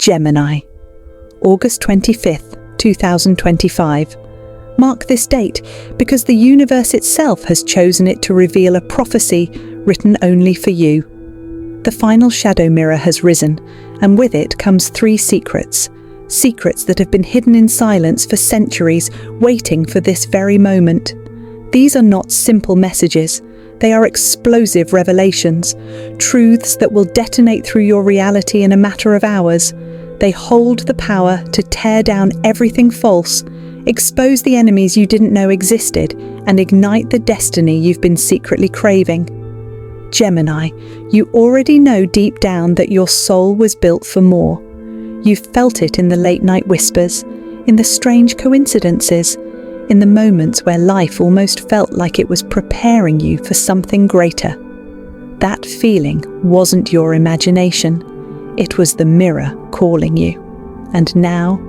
Gemini, August 25th, 2025. Mark this date because the universe itself has chosen it to reveal a prophecy written only for you. The final shadow mirror has risen, and with it comes 3 secrets. Secrets that have been hidden in silence for centuries, waiting for this very moment. These are not simple messages. They are explosive revelations, truths that will detonate through your reality in a matter of hours. They hold the power to tear down everything false, expose the enemies you didn't know existed, and ignite the destiny you've been secretly craving. Gemini, you already know deep down that your soul was built for more. You've felt it in the late-night whispers, in the strange coincidences, in the moments where life almost felt like it was preparing you for something greater. That feeling wasn't your imagination. It was the mirror calling you. And now,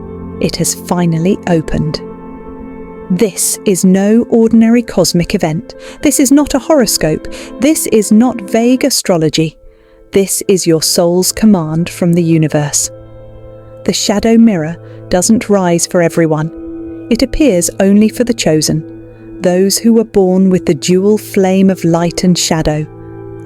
it has finally opened. This is no ordinary cosmic event. This is not a horoscope. This is not vague astrology. This is your soul's command from the universe. The shadow mirror doesn't rise for everyone. It appears only for the chosen, those who were born with the dual flame of light and shadow.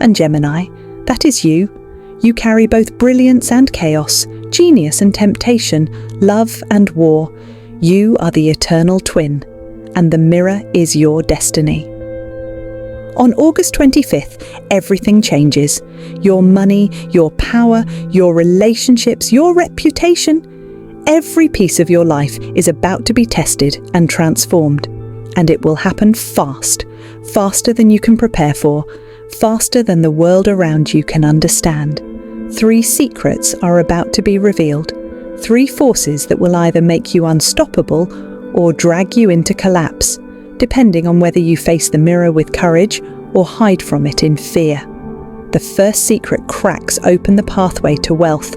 And Gemini, that is you. You carry both brilliance and chaos, genius and temptation, love and war. You are the eternal twin, and the mirror is your destiny. On August 25th, everything changes. Your money, your power, your relationships, your reputation. Every piece of your life is about to be tested and transformed. And it will happen fast, faster than you can prepare for, faster than the world around you can understand. 3 secrets are about to be revealed. 3 forces that will either make you unstoppable or drag you into collapse, depending on whether you face the mirror with courage or hide from it in fear. The first secret cracks open the pathway to wealth,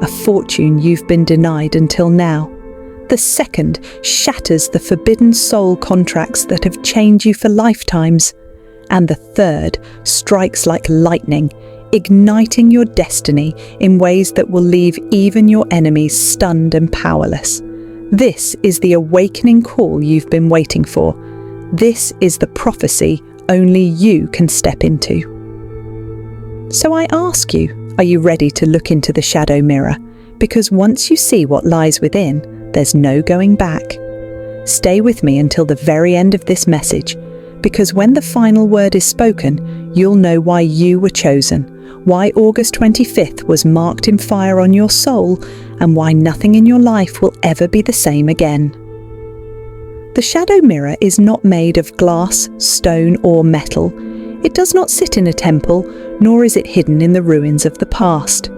a fortune you've been denied until now. The second shatters the forbidden soul contracts that have chained you for lifetimes. And the third strikes like lightning, igniting your destiny in ways that will leave even your enemies stunned and powerless. This is the awakening call you've been waiting for. This is the prophecy only you can step into. So I ask you, are you ready to look into the shadow mirror? Because once you see what lies within, there's no going back. Stay with me until the very end of this message, because when the final word is spoken, you'll know why you were chosen, why August 25th was marked in fire on your soul, and why nothing in your life will ever be the same again. The shadow mirror is not made of glass, stone, or metal. It does not sit in a temple, nor is it hidden in the ruins of the past.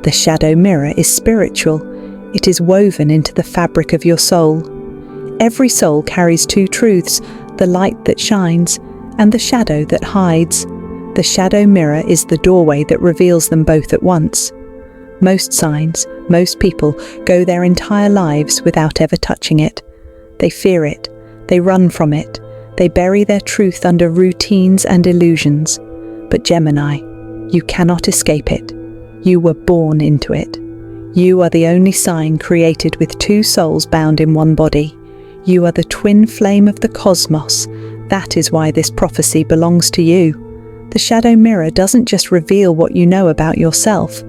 The shadow mirror is spiritual. It is woven into the fabric of your soul. Every soul carries 2 truths, the light that shines and the shadow that hides. The shadow mirror is the doorway that reveals them both at once. Most signs, most people go their entire lives without ever touching it. They fear it, they run from it, they bury their truth under routines and illusions. But Gemini, you cannot escape it. You were born into it. You are the only sign created with 2 souls bound in one body. You are the twin flame of the cosmos. That is why this prophecy belongs to you. The shadow mirror doesn't just reveal what you know about yourself.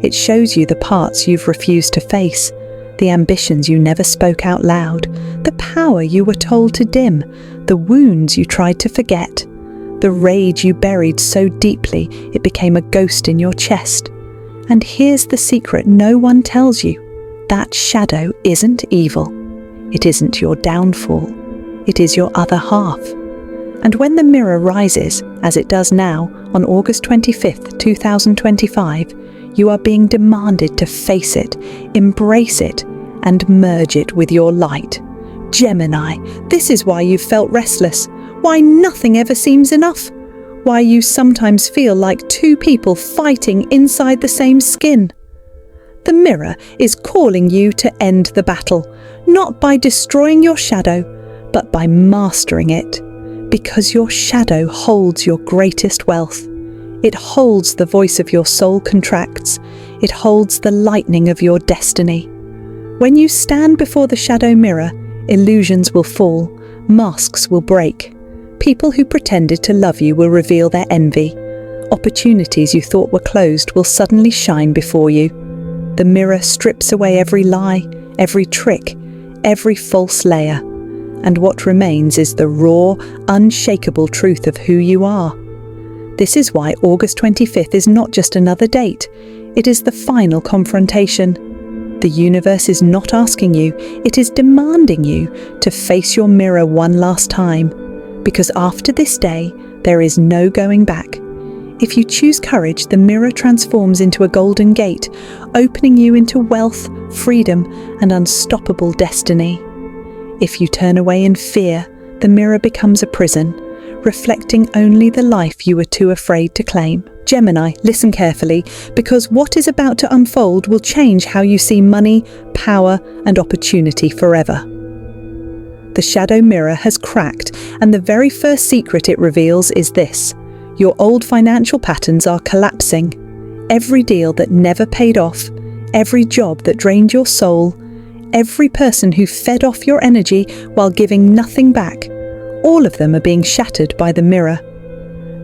It shows you the parts you've refused to face, the ambitions you never spoke out loud, the power you were told to dim, the wounds you tried to forget, the rage you buried so deeply it became a ghost in your chest. And here's the secret no one tells you. That shadow isn't evil. It isn't your downfall. It is your other half. And when the mirror rises, as it does now, on August 25th, 2025, you are being demanded to face it, embrace it, and merge it with your light. Gemini, this is why you've felt restless, why nothing ever seems enough, why you sometimes feel like 2 people fighting inside the same skin. The mirror is calling you to end the battle, not by destroying your shadow, but by mastering it. Because your shadow holds your greatest wealth. It holds the voice of your soul contracts. It holds the lightning of your destiny. When you stand before the shadow mirror, illusions will fall, masks will break. People who pretended to love you will reveal their envy. Opportunities you thought were closed will suddenly shine before you. The mirror strips away every lie, every trick, every false layer. And what remains is the raw, unshakable truth of who you are. This is why August 25th is not just another date. It is the final confrontation. The universe is not asking you, it is demanding you to face your mirror one last time. Because after this day, there is no going back. If you choose courage, the mirror transforms into a golden gate, opening you into wealth, freedom, and unstoppable destiny. If you turn away in fear, the mirror becomes a prison, reflecting only the life you were too afraid to claim. Gemini, listen carefully, because what is about to unfold will change how you see money, power, and opportunity forever. The shadow mirror has cracked, and the very first secret it reveals is this: your old financial patterns are collapsing. Every deal that never paid off, every job that drained your soul, every person who fed off your energy while giving nothing back, all of them are being shattered by the mirror.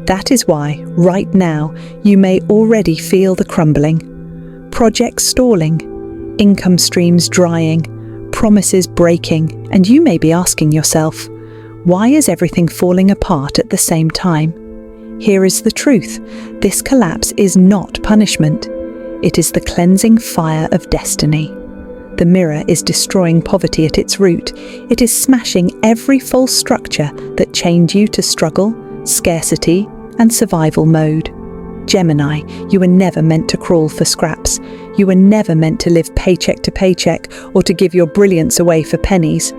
That is why, right now, you may already feel the crumbling. Projects stalling, income streams drying, promises breaking, and you may be asking yourself, why is everything falling apart at the same time? Here is the truth. This collapse is not punishment. It is the cleansing fire of destiny. The mirror is destroying poverty at its root. It is smashing every false structure that chained you to struggle, scarcity, and survival mode. Gemini, you were never meant to crawl for scraps. You were never meant to live paycheck to paycheck or to give your brilliance away for pennies.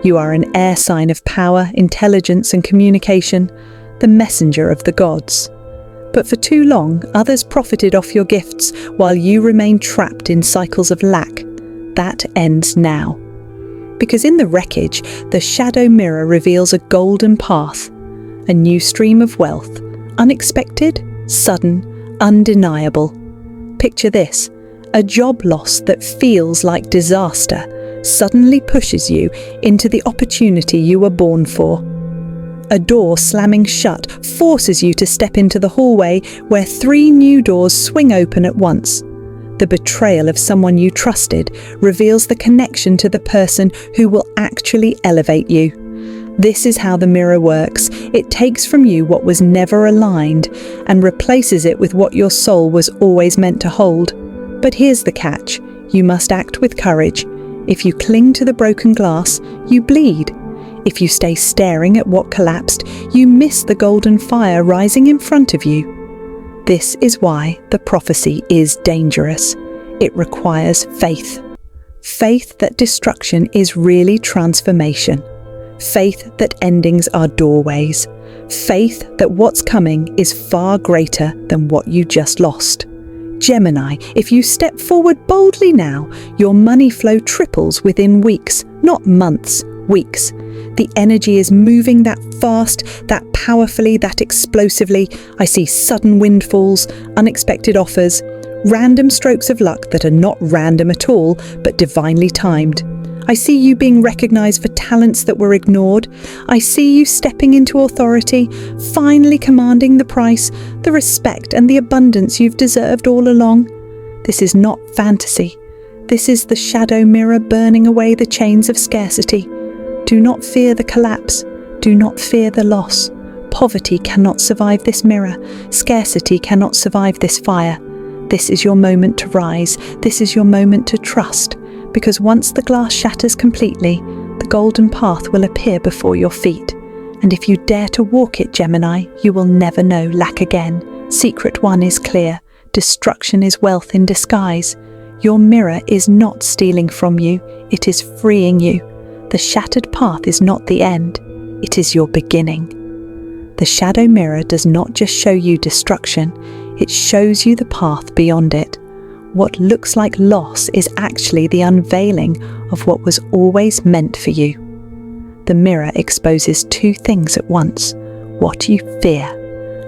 You are an air sign of power, intelligence, and communication, the messenger of the gods. But for too long, others profited off your gifts while you remained trapped in cycles of lack. That ends now. Because in the wreckage, the shadow mirror reveals a golden path, a new stream of wealth, unexpected, sudden, undeniable. Picture this: a job loss that feels like disaster suddenly pushes you into the opportunity you were born for. A door slamming shut forces you to step into the hallway where 3 new doors swing open at once. The betrayal of someone you trusted reveals the connection to the person who will actually elevate you. This is how the mirror works. It takes from you what was never aligned and replaces it with what your soul was always meant to hold. But here's the catch: you must act with courage. If you cling to the broken glass, you bleed. If you stay staring at what collapsed, you miss the golden fire rising in front of you. This is why the prophecy is dangerous. It requires faith. Faith that destruction is really transformation. Faith that endings are doorways. Faith that what's coming is far greater than what you just lost. Gemini, if you step forward boldly now, your money flow triples within weeks, not months, weeks. The energy is moving that fast, that powerfully, that explosively. I see sudden windfalls, unexpected offers, random strokes of luck that are not random at all, but divinely timed. I see you being recognized for talents that were ignored. I see you stepping into authority, finally commanding the price, the respect and the abundance you've deserved all along. This is not fantasy. This is the shadow mirror burning away the chains of scarcity. Do not fear the collapse. Do not fear the loss. Poverty cannot survive this mirror. Scarcity cannot survive this fire. This is your moment to rise. This is your moment to trust. Because once the glass shatters completely, the golden path will appear before your feet. And if you dare to walk it, Gemini, you will never know lack again. Secret 1 is clear. Destruction is wealth in disguise. Your mirror is not stealing from you. It is freeing you. The shattered path is not the end. It is your beginning. The shadow mirror does not just show you destruction. It shows you the path beyond it. What looks like loss is actually the unveiling of what was always meant for you. The mirror exposes 2 things at once: what you fear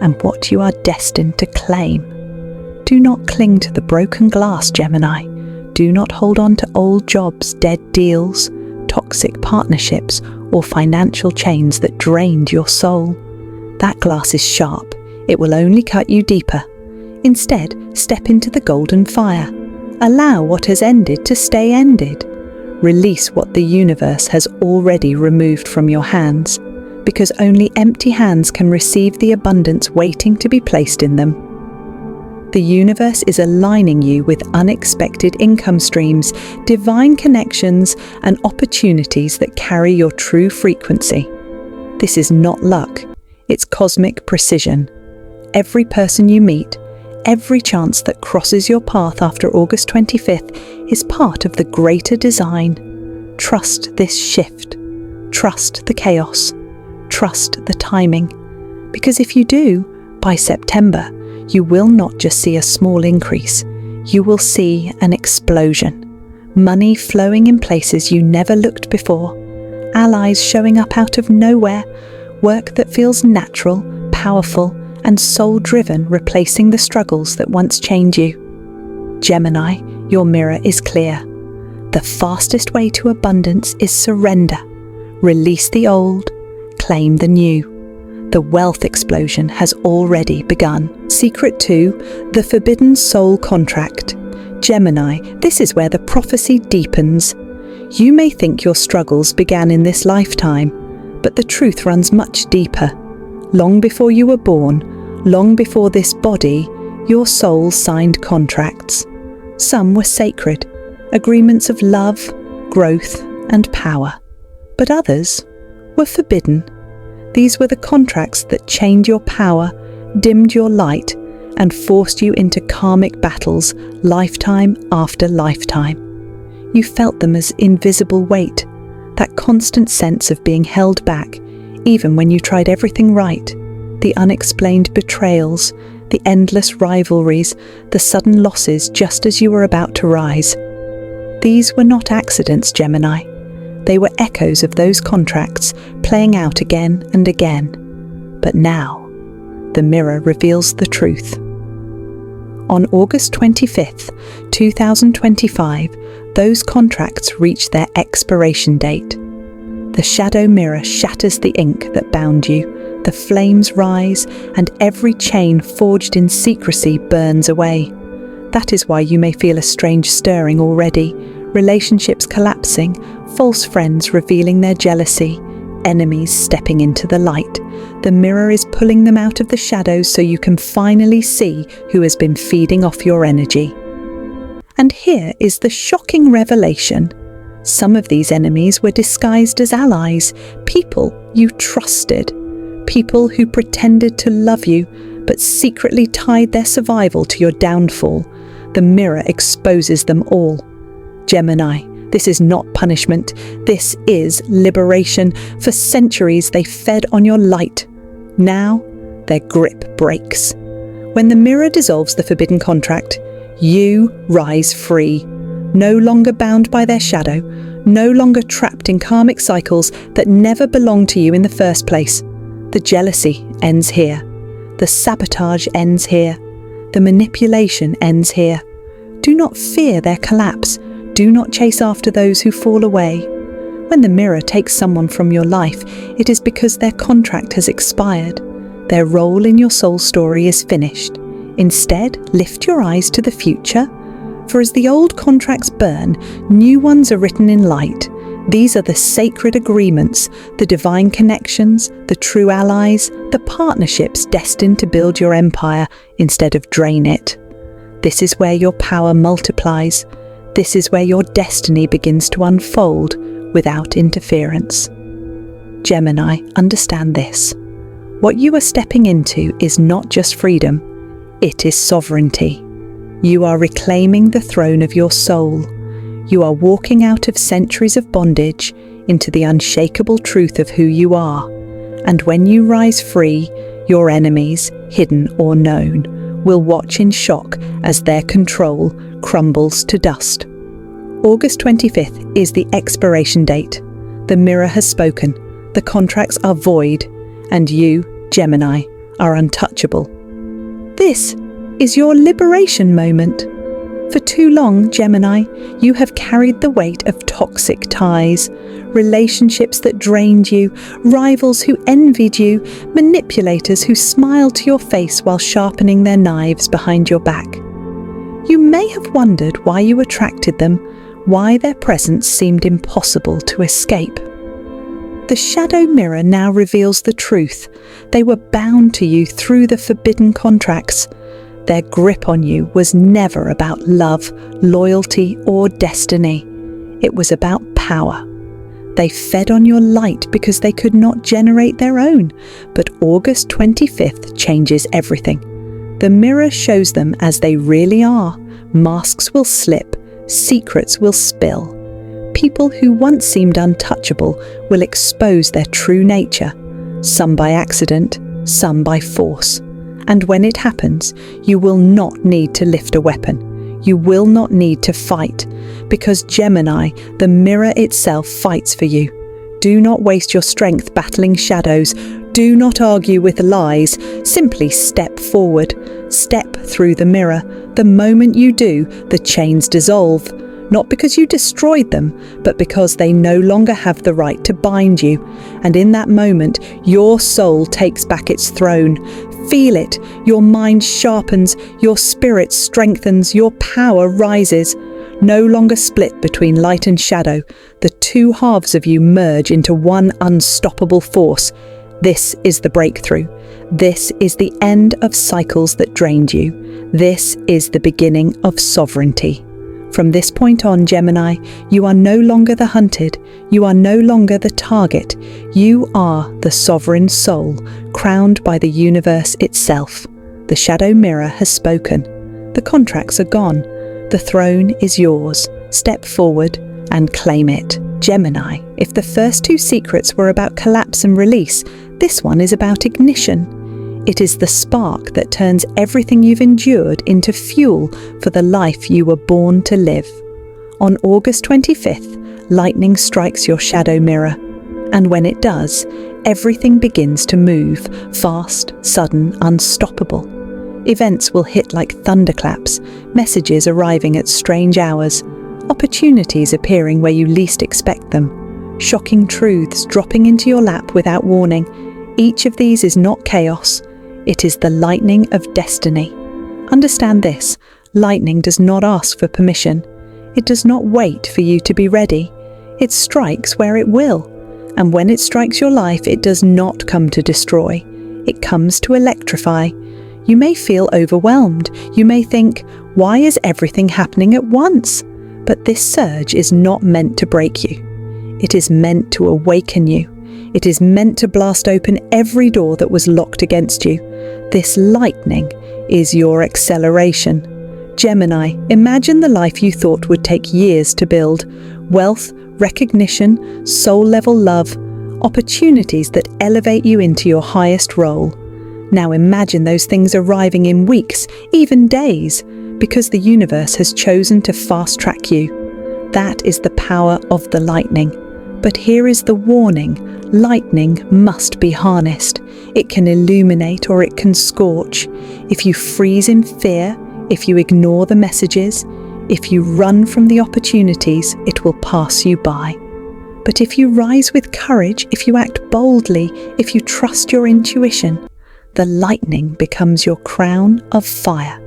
and what you are destined to claim. Do not cling to the broken glass, Gemini. Do not hold on to old jobs, dead deals, toxic partnerships, or financial chains that drained your soul. That glass is sharp. It will only cut you deeper. Instead, step into the golden fire. Allow what has ended to stay ended. Release what the universe has already removed from your hands, because only empty hands can receive the abundance waiting to be placed in them. The universe is aligning you with unexpected income streams, divine connections, and opportunities that carry your true frequency. This is not luck, it's cosmic precision. Every person you meet, every chance that crosses your path after August 25th is part of the greater design. Trust this shift. Trust the chaos. Trust the timing. Because if you do, by September, you will not just see a small increase, you will see an explosion. Money flowing in places you never looked before, allies showing up out of nowhere, work that feels natural, powerful, and soul-driven replacing the struggles that once chained you. Gemini, your mirror is clear. The fastest way to abundance is surrender. Release the old, claim the new. The wealth explosion has already begun. Secret 2, the Forbidden Soul Contract. Gemini, this is where the prophecy deepens. You may think your struggles began in this lifetime, but the truth runs much deeper. Long before you were born, long before this body, your soul signed contracts. Some were sacred, agreements of love, growth, and power. But others were forbidden. These were the contracts that chained your power, dimmed your light, and forced you into karmic battles lifetime after lifetime. You felt them as invisible weight, that constant sense of being held back, even when you tried everything right. The unexplained betrayals, the endless rivalries, the sudden losses just as you were about to rise. These were not accidents, Gemini. They were echoes of those contracts playing out again and again. But now, the mirror reveals the truth. On August 25th, 2025, those contracts reach their expiration date. The shadow mirror shatters the ink that bound you, the flames rise, and every chain forged in secrecy burns away. That is why you may feel a strange stirring already, relationships collapsing, false friends revealing their jealousy, enemies stepping into the light. The mirror is pulling them out of the shadows so you can finally see who has been feeding off your energy. And here is the shocking revelation. Some of these enemies were disguised as allies, people you trusted, people who pretended to love you but secretly tied their survival to your downfall. The mirror exposes them all. Gemini, this is not punishment, this is liberation. For centuries they fed on your light. Now their grip breaks. When the mirror dissolves the forbidden contract, you rise free. No longer bound by their shadow, no longer trapped in karmic cycles that never belonged to you in the first place. The jealousy ends here. The sabotage ends here. The manipulation ends here. Do not fear their collapse. Do not chase after those who fall away. When the mirror takes someone from your life, it is because their contract has expired. Their role in your soul story is finished. Instead, lift your eyes to the future. For as the old contracts burn, new ones are written in light. These are the sacred agreements, the divine connections, the true allies, the partnerships destined to build your empire instead of drain it. This is where your power multiplies. This is where your destiny begins to unfold without interference. Gemini, understand this. What you are stepping into is not just freedom, it is sovereignty. You are reclaiming the throne of your soul. You are walking out of centuries of bondage into the unshakable truth of who you are. And when you rise free, your enemies, hidden or known, will watch in shock as their control crumbles to dust. August 25th is the expiration date. The mirror has spoken. The contracts are void, and you, Gemini, are untouchable. This is your liberation moment. For too long, Gemini, you have carried the weight of toxic ties, relationships that drained you, rivals who envied you, manipulators who smiled to your face while sharpening their knives behind your back. You may have wondered why you attracted them, why their presence seemed impossible to escape. The shadow mirror now reveals the truth. They were bound to you through the forbidden contracts. Their grip on you was never about love, loyalty, or destiny. It was about power. They fed on your light because they could not generate their own. But August 25th changes everything. The mirror shows them as they really are. Masks will slip, secrets will spill. People who once seemed untouchable will expose their true nature, some by accident, some by force. And when it happens, you will not need to lift a weapon. You will not need to fight, because Gemini, the mirror itself, fights for you. Do not waste your strength battling shadows. Do not argue with lies. Simply step forward. Step through the mirror. The moment you do, the chains dissolve. Not because you destroyed them, but because they no longer have the right to bind you. And in that moment, your soul takes back its throne. Feel it. Your mind sharpens, your spirit strengthens, your power rises. No longer split between light and shadow. The two halves of you merge into one unstoppable force. This is the breakthrough. This is the end of cycles that drained you. This is the beginning of sovereignty. From this point on, Gemini, you are no longer the hunted. You are no longer the target. You are the sovereign soul, crowned by the universe itself. The shadow mirror has spoken. The contracts are gone. The throne is yours. Step forward and claim it. Gemini, if the first two secrets were about collapse and release, this one is about ignition. It is the spark that turns everything you've endured into fuel for the life you were born to live. On August 25th, lightning strikes your shadow mirror. And when it does, everything begins to move, fast, sudden, unstoppable. Events will hit like thunderclaps, messages arriving at strange hours, opportunities appearing where you least expect them, shocking truths dropping into your lap without warning. Each of these is not chaos. It is the lightning of destiny. Understand this, lightning does not ask for permission. It does not wait for you to be ready. It strikes where it will. And when it strikes your life, it does not come to destroy. It comes to electrify. You may feel overwhelmed. You may think, why is everything happening at once? But this surge is not meant to break you. It is meant to awaken you. It is meant to blast open every door that was locked against you. This lightning is your acceleration. Gemini, imagine the life you thought would take years to build. Wealth, recognition, soul-level love, opportunities that elevate you into your highest role. Now imagine those things arriving in weeks, even days, because the universe has chosen to fast-track you. That is the power of the lightning. But here is the warning. Lightning must be harnessed. It can illuminate or it can scorch. If you freeze in fear, if you ignore the messages, if you run from the opportunities, it will pass you by. But if you rise with courage, if you act boldly, if you trust your intuition, the lightning becomes your crown of fire.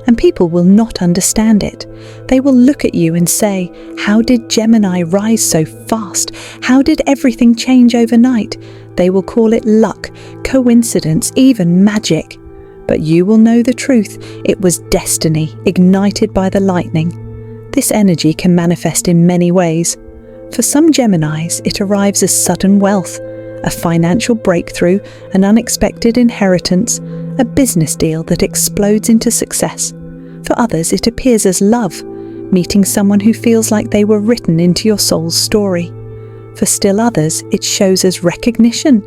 And people will not understand it. They will look at you and say, how did Gemini rise so fast? How did everything change overnight? They will call it luck, coincidence, even magic. But you will know the truth. It was destiny, ignited by the lightning. This energy can manifest in many ways. For some Geminis, it arrives as sudden wealth, a financial breakthrough, an unexpected inheritance, a business deal that explodes into success. For others, it appears as love, meeting someone who feels like they were written into your soul's story. For still others, it shows as recognition,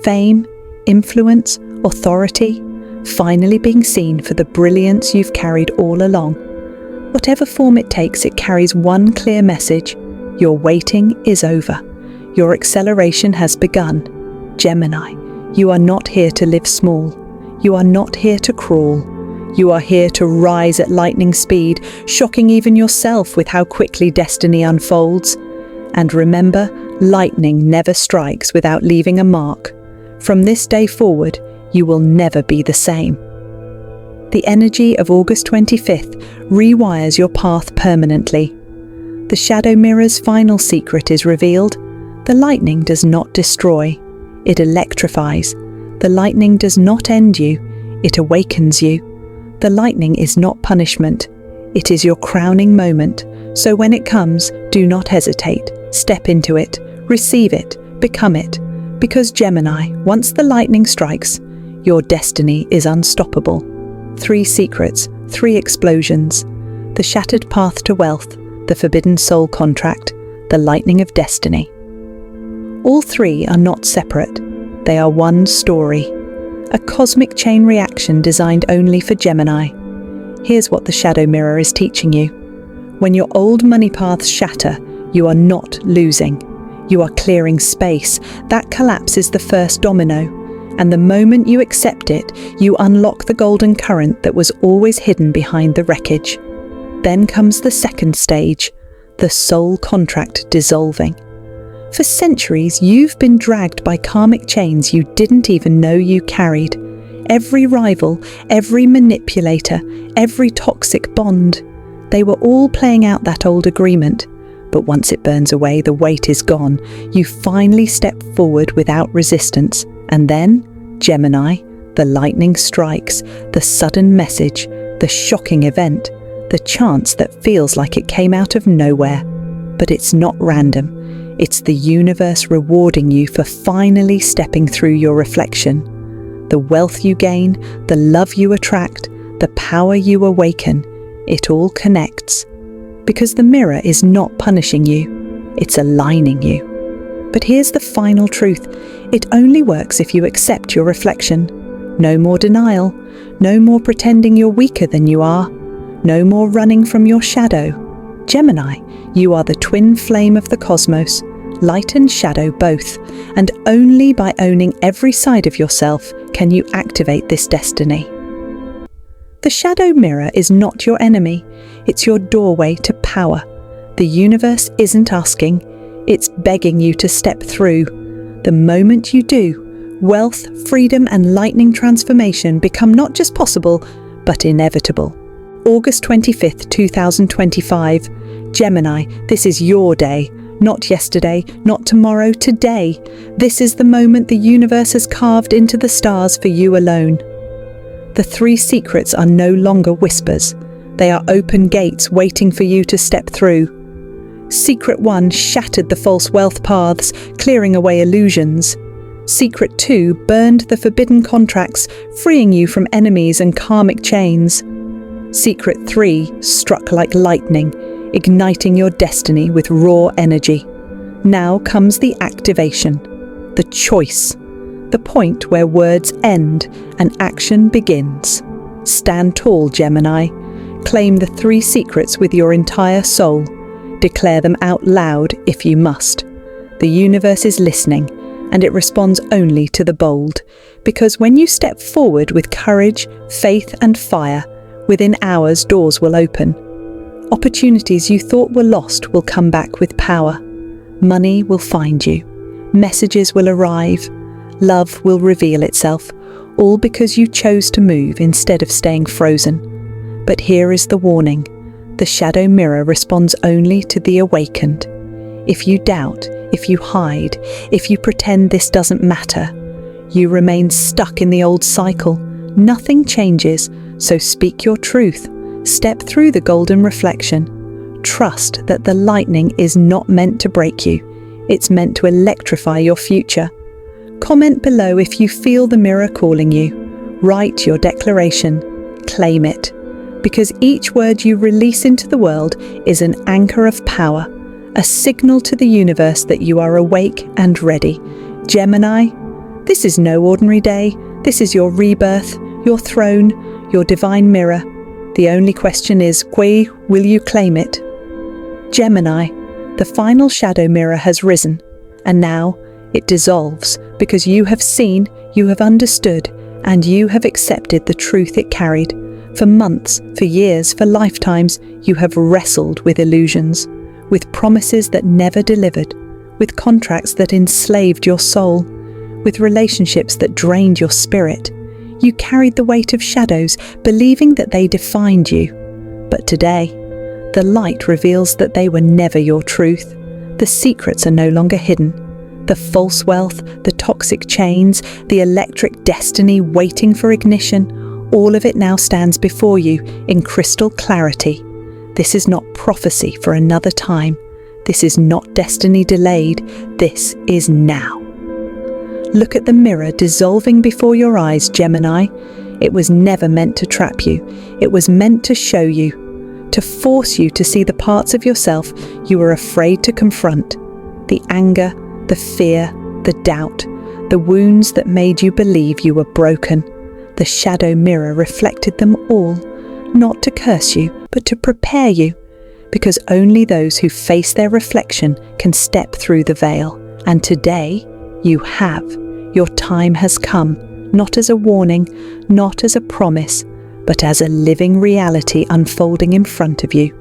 fame, influence, authority, finally being seen for the brilliance you've carried all along. Whatever form it takes, it carries one clear message: your waiting is over. Your acceleration has begun. Gemini, you are not here to live small. You are not here to crawl. You are here to rise at lightning speed, shocking even yourself with how quickly destiny unfolds. And remember, lightning never strikes without leaving a mark. From this day forward, you will never be the same. The energy of August 25th rewires your path permanently. The shadow mirror's final secret is revealed. The lightning does not destroy, it electrifies. The lightning does not end you, it awakens you. The lightning is not punishment, it is your crowning moment. So when it comes, do not hesitate. Step into it, receive it, become it. Because Gemini, once the lightning strikes, your destiny is unstoppable. 3 secrets, 3 explosions. The shattered path to wealth, the forbidden soul contract, the lightning of destiny. All 3 are not separate. They are one story. A cosmic chain reaction designed only for Gemini. Here's what the shadow mirror is teaching you. When your old money paths shatter, you are not losing. You are clearing space. That collapse is the first domino. And the moment you accept it, you unlock the golden current that was always hidden behind the wreckage. Then comes the second stage, the soul contract dissolving. For centuries, you've been dragged by karmic chains you didn't even know you carried. Every rival, every manipulator, every toxic bond. They were all playing out that old agreement. But once it burns away, the weight is gone. You finally step forward without resistance. And then, Gemini, the lightning strikes, the sudden message, the shocking event, the chance that feels like it came out of nowhere. But it's not random. It's the universe rewarding you for finally stepping through your reflection. The wealth you gain, the love you attract, the power you awaken, it all connects. Because the mirror is not punishing you, it's aligning you. But here's the final truth. It only works if you accept your reflection. No more denial, no more pretending you're weaker than you are, no more running from your shadow. Gemini, you are the twin flame of the cosmos, light and shadow both, and only by owning every side of yourself can you activate this destiny. The shadow mirror is not your enemy, it's your doorway to power. The universe isn't asking, it's begging you to step through. The moment you do, wealth, freedom, and lightning transformation become not just possible, but inevitable. August 25th, 2025. Gemini, this is your day. Not yesterday, not tomorrow, today. This is the moment the universe has carved into the stars for you alone. The 3 secrets are no longer whispers. They are open gates waiting for you to step through. Secret 1 shattered the false wealth paths, clearing away illusions. Secret 2 burned the forbidden contracts, freeing you from enemies and karmic chains. Secret 3 struck like lightning, igniting your destiny with raw energy. Now comes the activation, the choice, the point where words end and action begins. Stand tall, Gemini. Claim the 3 secrets with your entire soul. Declare them out loud if you must. The universe is listening, and it responds only to the bold. Because when you step forward with courage, faith, and fire, within hours doors will open. Opportunities you thought were lost will come back with power. Money will find you. Messages will arrive. Love will reveal itself, all because you chose to move instead of staying frozen. But here is the warning. The shadow mirror responds only to the awakened. If you doubt, if you hide, if you pretend this doesn't matter, you remain stuck in the old cycle. Nothing changes, so speak your truth. Step through the golden reflection. Trust that the lightning is not meant to break you. It's meant to electrify your future. Comment below if you feel the mirror calling you. Write your declaration. Claim it. Because each word you release into the world is an anchor of power, a signal to the universe that you are awake and ready. Gemini, this is no ordinary day. This is your rebirth, your throne, your divine mirror. The only question is, will you claim it? Gemini, the final shadow mirror has risen, and now it dissolves because you have seen, you have understood, and you have accepted the truth it carried. For months, for years, for lifetimes, you have wrestled with illusions, with promises that never delivered, with contracts that enslaved your soul, with relationships that drained your spirit. You carried the weight of shadows, believing that they defined you. But today, the light reveals that they were never your truth. The secrets are no longer hidden. The false wealth, the toxic chains, the electric destiny waiting for ignition, all of it now stands before you in crystal clarity. This is not prophecy for another time. This is not destiny delayed. This is now. Look at the mirror dissolving before your eyes, Gemini. It was never meant to trap you. It was meant to show you, to force you to see the parts of yourself you were afraid to confront. The anger, the fear, the doubt, the wounds that made you believe you were broken. The shadow mirror reflected them all, not to curse you, but to prepare you, because only those who face their reflection can step through the veil. And today, you have. Your time has come, not as a warning, not as a promise, but as a living reality unfolding in front of you.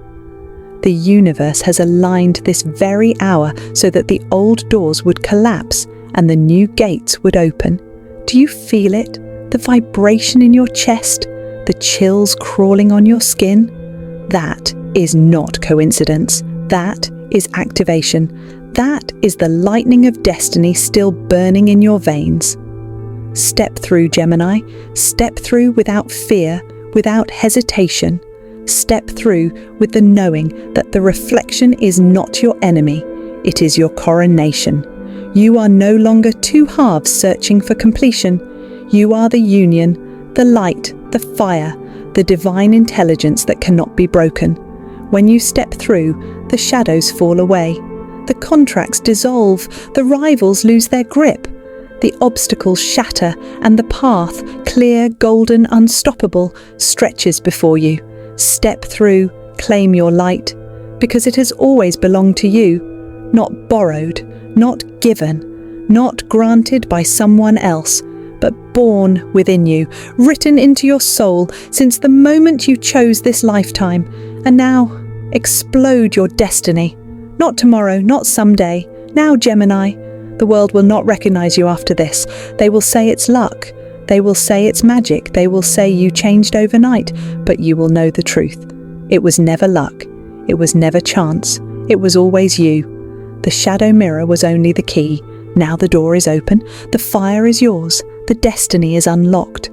The universe has aligned this very hour so that the old doors would collapse and the new gates would open. Do you feel it? The vibration in your chest? The chills crawling on your skin? That is not coincidence. That is activation. That is the lightning of destiny still burning in your veins. Step through, Gemini. Step through without fear, without hesitation. Step through with the knowing that the reflection is not your enemy, it is your coronation. You are no longer two halves searching for completion. You are the union, the light, the fire, the divine intelligence that cannot be broken. When you step through, the shadows fall away. The contracts dissolve, the rivals lose their grip. The obstacles shatter and the path, clear, golden, unstoppable, stretches before you. Step through, claim your light, because it has always belonged to you, not borrowed, not given, not granted by someone else, but born within you, written into your soul since the moment you chose this lifetime. And now, explode your destiny. Not tomorrow, not someday. Now, Gemini. The world will not recognize you after this. They will say it's luck. They will say it's magic. They will say you changed overnight, but you will know the truth. It was never luck. It was never chance. It was always you. The shadow mirror was only the key. Now the door is open. The fire is yours. The destiny is unlocked.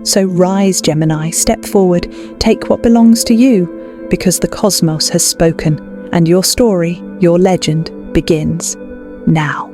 So rise, Gemini. Step forward. Take what belongs to you, because the cosmos has spoken, and your story, your legend, begins now.